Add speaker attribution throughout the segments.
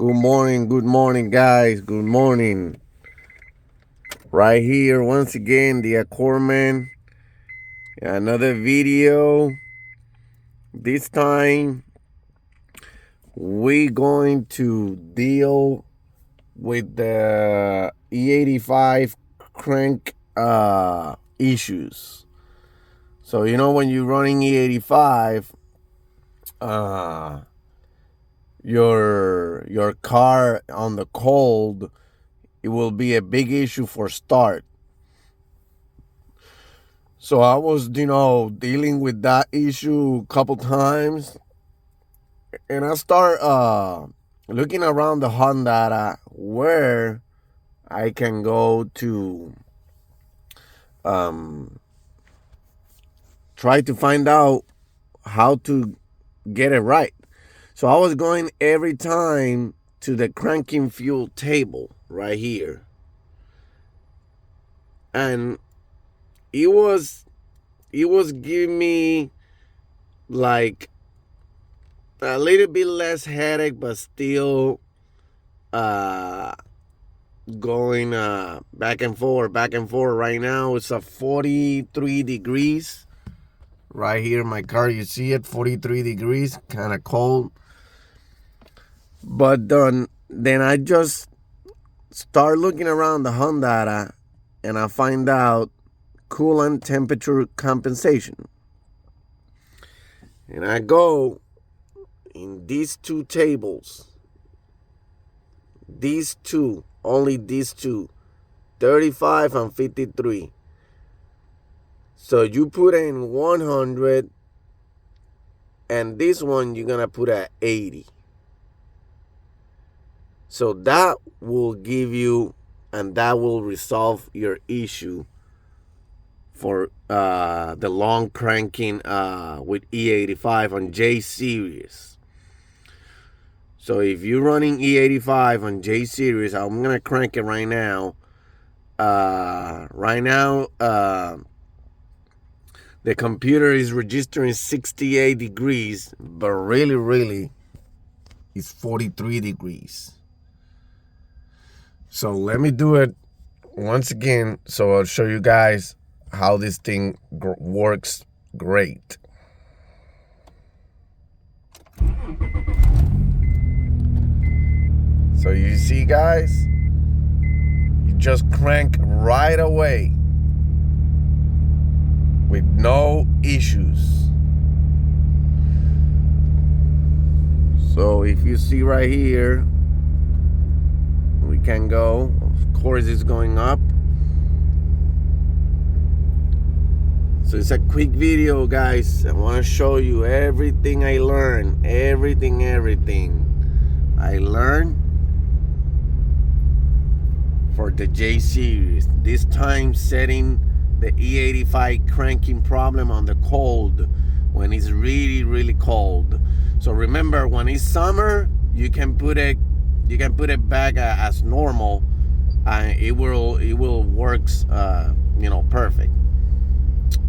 Speaker 1: Good morning, guys. Good morning. Right here, once again, the Aquaman. Another video. This time, we're going to deal with the E85 crank issues. So, when you're running E85, your car on the cold, it will be a big issue for start. So I was, dealing with that issue a couple times, and I start looking around the hondata where I can go to try to find out how to get it right. So I was going every time to the cranking fuel table right here, and it was giving me like a little bit less headache, but still going back and forth. Right now it's 43 degrees right here in my car. You see it, 43 degrees, kind of cold. But then I just start looking around the hondata, and I find out coolant temperature compensation, and I go in these two tables, only these two, 35 and 53. So you put in 100, and this one you're gonna put at 80. So that will give you, and that will resolve your issue for the long cranking with E85 on J series. So if you're running E85 on J series, I'm gonna crank it right now. The computer is registering 68 degrees, but really it's 43 degrees. So let me do it once again, so I'll show you guys how this thing works great. So you see, guys, you just crank right away with no issues. So if you see right here, we can go. Of course, it's going up. So it's a quick video, guys. I want to show you everything I learned. Everything I learned for the J series. This time setting the E85 cranking problem on the cold, when it's really cold. So remember, when it's summer, you can put it back as normal, and it will works perfect.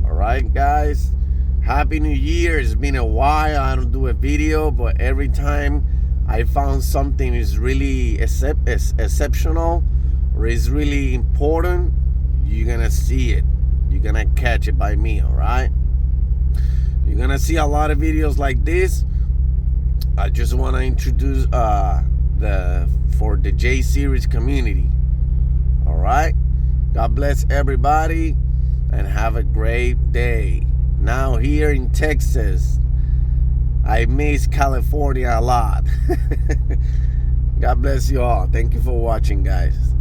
Speaker 1: All right, guys, happy new year. It's been a while I don't do a video, but every time I found something is really exceptional or is really important, you're gonna see it, you're gonna catch it by me. All right, you're gonna see a lot of videos like this. I just want to introduce for the J series community. All right, God bless everybody and have a great day. Now here in Texas, I miss California a lot. God bless you all. Thank you for watching, guys.